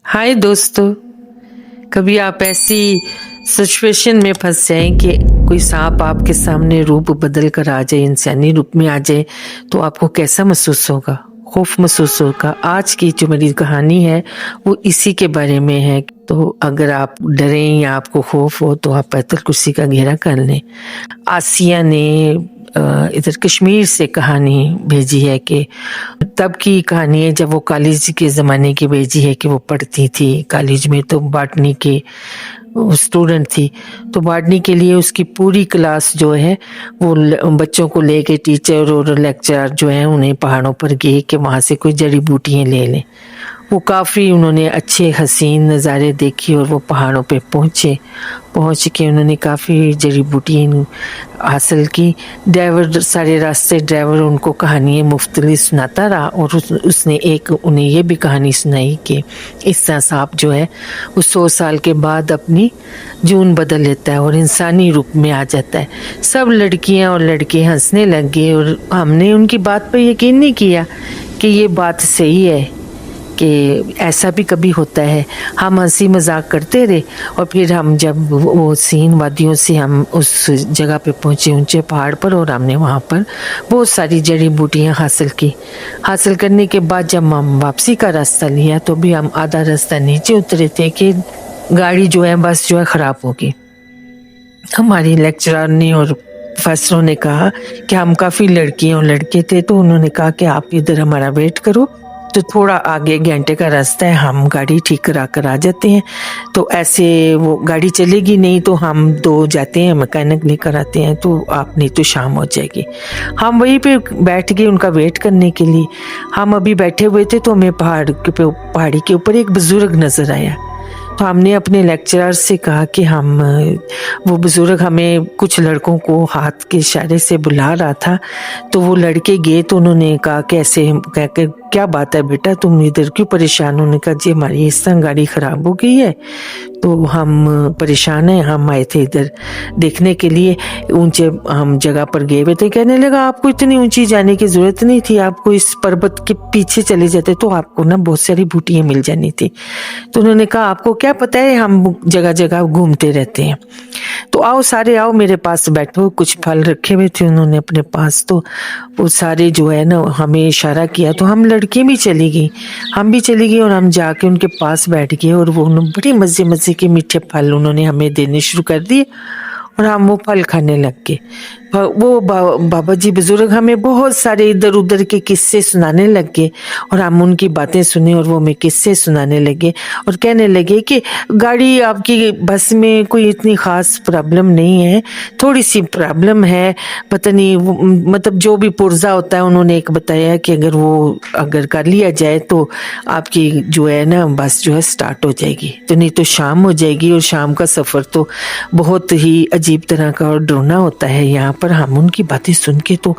हाय दोस्तों। कभी आप ऐसी सिचुएशन में फंस जाएं कि कोई सांप आपके सामने रूप बदल कर आ जाए, इंसानी रूप में आ जाए, तो आपको कैसा महसूस होगा? खौफ महसूस होगा। आज की जो मेरी कहानी है वो इसी के बारे में है। तो अगर आप डरें या आपको खौफ हो तो आप बैतुल कुर्सी का घेरा कर लें। आसिया ने इधर कश्मीर से कहानी भेजी है कि तब की कहानी है जब वो कॉलेज के ज़माने की भेजी है कि वो पढ़ती थी कॉलेज में, तो बॉटनी के स्टूडेंट थी। तो बॉटनी के लिए उसकी पूरी क्लास जो है वो बच्चों को लेके टीचर और लेक्चरर जो है उन्हें पहाड़ों पर गए कि वहाँ से कोई जड़ी बूटियाँ ले लें। वो काफ़ी उन्होंने अच्छे हसीन नज़ारे देखी और वो पहाड़ों पे पहुँच के उन्होंने काफ़ी जड़ी बूटियाँ हासिल की। ड्राइवर सारे रास्ते ड्राइवर उनको कहानियाँ मुफ्तली सुनाता रहा और उसने एक उन्हें ये भी कहानी सुनाई कि इस तरह सांप जो है वो 100 साल के बाद अपनी जून बदल लेता है और इंसानी रूप में आ जाता है। सब लड़कियां और लड़के हंसने लग गए और हमने उनकी बात पर यकीन नहीं किया कि ये बात सही है कि ऐसा भी कभी होता है। हम हंसी मजाक करते रहे और फिर हम जब वो सीन वादियों से हम उस जगह पे पहुँचे, ऊंचे पहाड़ पर, और हमने वहाँ पर बहुत सारी जड़ी बूटियाँ हासिल करने के बाद जब हम वापसी का रास्ता लिया तो भी हम आधा रास्ता नीचे उतरे थे कि गाड़ी जो है बस जो है ख़राब हो गई। हमारी लेक्चरर ने और प्रोफेसरों ने कहा कि हम काफ़ी लड़कियाँ और लड़के थे, तो उन्होंने कहा कि आप इधर हमारा वेट करो, तो थोड़ा आगे घंटे का रास्ता है, हम गाड़ी ठीक करा कर आ जाते हैं। तो ऐसे वो गाड़ी चलेगी नहीं तो हम दो जाते हैं, मैकेनिक लेकर आते हैं, तो आप नहीं तो शाम हो जाएगी। हम वहीं पे बैठ गए उनका वेट करने के लिए। हम अभी बैठे हुए थे तो हमें पहाड़ी के ऊपर एक बुजुर्ग नज़र आया। तो हमने अपने लेक्चरर से कहा कि वो बुज़ुर्ग हमें कुछ लड़कों को हाथ के इशारे से बुला रहा था। तो वो लड़के गए तो उन्होंने कहा कि ऐसे कहकर, क्या बात है बेटा, तुम इधर क्यों परेशान? उन्होंने कहा जी हमारी इस तरह गाड़ी ख़राब हो गई है तो हम परेशान हैं, हम आए थे इधर देखने के लिए। ऊंचे हम जगह पर गए हुए थे। कहने लगा आपको इतनी ऊंची जाने की ज़रूरत नहीं थी, आपको इस पर्वत के पीछे चले जाते तो आपको ना बहुत सारी बूटियाँ मिल जानी थी। तो उन्होंने कहा आपको क्या पता है, हम जगह जगह घूमते रहते हैं, तो आओ सारे आओ मेरे पास बैठो। कुछ फल रखे हुए थे उन्होंने अपने पास, तो वो सारे जो है ना हमें इशारा किया तो हम लड़कियाँ भी चली गई, हम भी चली गई और हम जाके उनके पास बैठ गए और वो बड़ी मज़े के मीठे फल उन्होंने हमें देने शुरू कर दिए और हम वो फल खाने लग गए। वो बाबा जी बुजुर्ग हमें बहुत सारे इधर उधर के किस्से सुनाने लग गए और हम उनकी बातें सुने और वो हमें किस्से सुनाने लगे और कहने लगे कि गाड़ी आपकी बस में कोई इतनी ख़ास प्रॉब्लम नहीं है, थोड़ी सी प्रॉब्लम है, पता नहीं मतलब जो भी पुर्जा होता है उन्होंने एक बताया कि अगर कर लिया जाए तो आपकी जो है ना बस जो है स्टार्ट हो जाएगी, तो नहीं तो शाम हो जाएगी। और शाम का सफ़र तो बहुत ही अजीब तरह का और डरना होता है यहाँ पर। हम उनकी बातें सुन के तो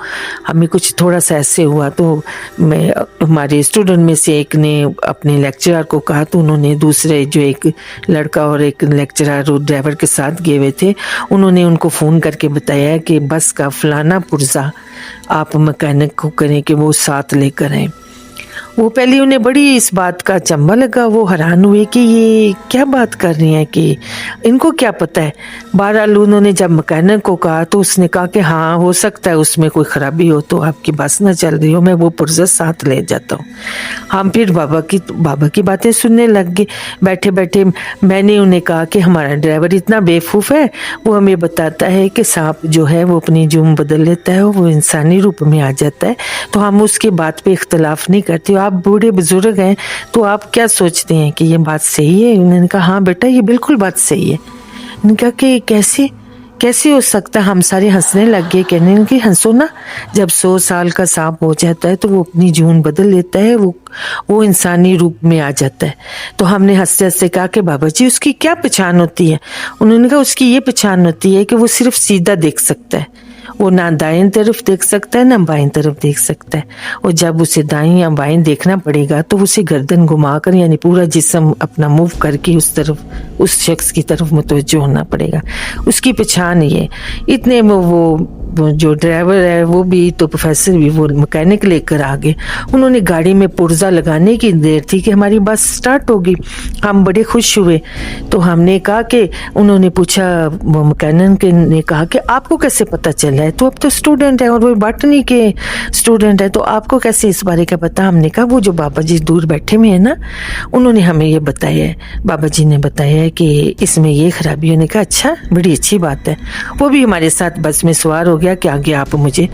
हमें कुछ थोड़ा सा ऐसे हुआ, तो हमारे स्टूडेंट में से एक ने अपने लेक्चरर को कहा, तो उन्होंने दूसरे जो एक लड़का और एक लेक्चरर और ड्राइवर के साथ गए हुए थे, उन्होंने उनको फ़ोन करके बताया कि बस का फलाना पुर्जा आप मैकेनिक को करें कि वो साथ लेकर आए। वो पहले उन्हें बड़ी इस बात का अचंभा लगा, वो हैरान हुए कि ये क्या बात कर रही हैं, कि इनको क्या पता है। बहरहाल उन्होंने जब मैकेनिक को कहा तो उसने कहा कि हाँ हो सकता है उसमें कोई ख़राबी हो तो आपकी बस ना चल रही हो, मैं वो पुर्जा साथ ले जाता हूँ। हम फिर बाबा की बातें सुनने लग गए। बैठे बैठे मैंने उन्हें कहा कि हमारा ड्राइवर इतना बेवकूफ़ है, वो हमें बताता है कि सांप जो है वो अपनी जुम बदल लेता है, वो इंसानी रूप में आ जाता है, तो हम उसकी बात पे इख्तलाफ नहीं करते। आप बूढ़े बुजुर्ग हैं तो आप क्या सोचते हैं कि ये बात सही है? उन्होंने कहा हाँ बेटा ये बिल्कुल बात सही है। उन्होंने कहा कि कैसे हो सकता है? हम सारे हंसने लग गए, कहने लगे हंसो ना, जब 100 साल का सांप हो जाता है तो वो अपनी जून बदल लेता है, वो इंसानी रूप में आ जाता है। तो हमने हंसते हंसते कहा कि बाबा जी उसकी क्या पहचान होती है? उन्होंने कहा उसकी ये पहचान होती है कि वो सिर्फ सीधा देख सकता है, वो ना दाएं तरफ देख सकता है ना बाएं तरफ देख सकता है, और जब उसे दाएं या बाएं देखना पड़ेगा तो उसे गर्दन घुमाकर यानी पूरा जिस्म अपना मूव करके उस शख्स की तरफ मुतवज्जो होना पड़ेगा। उसकी पहचान ये। इतने में वो वो जो ड्राइवर है वो भी, तो प्रोफेसर भी, वो मैकेनिक लेकर आ गए। उन्होंने गाड़ी में पुर्जा लगाने की देर थी कि हमारी बस स्टार्ट होगी। हम बड़े खुश हुए। तो हमने कहा कि, उन्होंने पूछा, वो मैकेनिक ने कहा कि आपको कैसे पता चला है? तो अब तो स्टूडेंट है और वो बॉटनी के स्टूडेंट है, तो आपको कैसे इस बारे का पता? हमने कहा वो जो बाबा जी दूर बैठे हुए हैं ना, उन्होंने हमें ये बताया है, बाबा जी ने बताया है कि इसमें ये खराबी है। कहा अच्छा, बड़ी अच्छी बात है। वो भी हमारे साथ बस में सवार हो गया कि आगे आप मुझे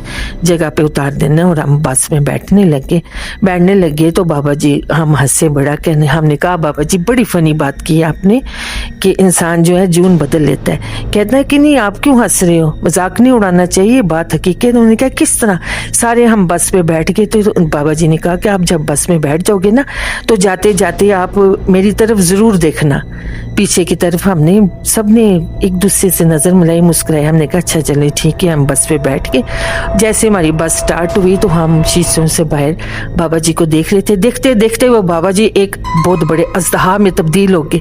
जगह पे उतार देना, और हम बस में बैठने लगे। तो बाबा जी, हम हंसे बड़ा, कहने, हमने कहा बाबा जी बड़ी फनी बात की आपने कि इंसान जो है जून बदल लेता है। कहता है कि नहीं, आप क्यों हंस रहे हो, मजाक नहीं उड़ाना चाहिए, बात हकीकत। उन्होंने कहा किस तरह? सारे हम बस पे बैठ गए। तो बाबा जी ने कहा कि आप जब बस में बैठ जाओगे ना, तो जाते जाते आप मेरी तरफ जरूर देखना, पीछे की तरफ। हमने सबने एक दूसरे से नजर मिलाई, मुस्कुराए। हमने कहा अच्छा चले ठीक है। हम बस पे बैठ के, जैसे हमारी बस स्टार्ट हुई तो हम शीशों से बाहर बाबा जी को देख रहे थे। देखते देखते वो बाबा जी एक बहुत बड़े अजदहा में तब्दील हो गए।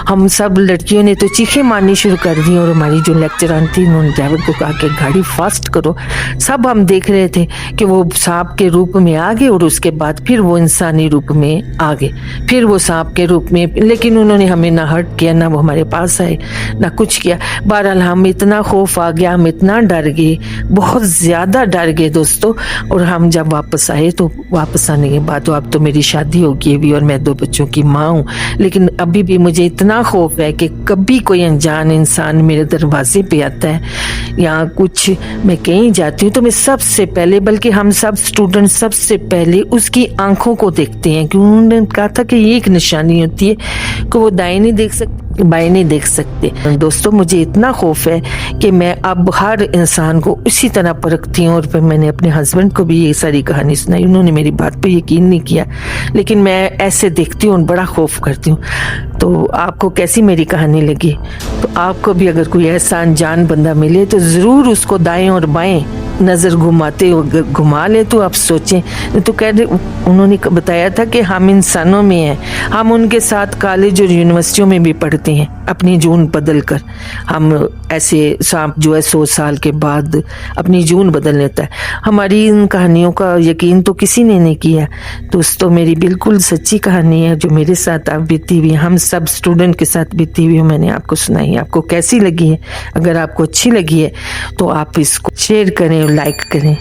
हम सब लड़कियों ने तो चीखें मारनी शुरू कर दी, और हमारी जो लेक्चरार थी उन्होंने ड्राइवर को कहा कि गाड़ी फास्ट करो। सब हम देख रहे थे कि वो सांप के रूप में आ गए, और उसके बाद फिर वो इंसानी रूप में आ गए, फिर वो सांप के रूप में। लेकिन उन्होंने हमें ना हर्ट किया, ना वो हमारे पास आए, ना कुछ किया। बहरहाल हम इतना खौफ आ गया, हम इतना डर गए, बहुत ज्यादा डर गए दोस्तों। और हम जब वापस आए, तो वापस आने के बाद, तो अब तो मेरी शादी हो गई भी और मैं 2 बच्चों की माँ हूँ, लेकिन अभी भी मुझे इतना खौफ है कि कभी कोई अनजान इंसान मेरे दरवाजे पे आता है या कुछ, मैं कहीं जाती हूँ तो मैं सबसे पहले, बल्कि हम सब स्टूडेंट सबसे पहले उसकी आंखों को देखते हैं, क्योंकि उन्होंने कहा था कि ये एक निशानी होती है कि वो दाएं नहीं देख सकते, बाएं नहीं देख सकते। दोस्तों मुझे इतना खौफ है कि मैं अब हर इंसान को उसी तरह परखती हूँ। और फिर मैंने अपने हस्बैंड को भी ये सारी कहानी सुनाई, उन्होंने मेरी बात पे यकीन नहीं किया, लेकिन मैं ऐसे देखती हूँ और बड़ा खौफ करती हूँ। तो आपको कैसी मेरी कहानी लगी? तो आपको भी अगर कोई ऐसा अनजान बंदा मिले तो ज़रूर उसको दाएं और बाएं नज़र घुमाते हो, घुमा ले तो आप सोचें। तो कह रहे, उन्होंने बताया था कि हम इंसानों में हैं, हम उनके साथ कॉलेज और यूनिवर्सिटियों में भी पढ़ते हैं, अपनी जून बदल कर। हम ऐसे सांप जो है 100 साल के बाद अपनी जून बदल लेता है। हमारी इन कहानियों का यकीन तो किसी ने नहीं किया दोस्तों, मेरी बिल्कुल सच्ची कहानी है जो मेरे साथ आप बीती हुई, हम सब स्टूडेंट के साथ बीती हुई मैंने आपको सुनाई। आपको कैसी लगी है? अगर आपको अच्छी लगी है तो आप इसको शेयर करें और लाइक करें।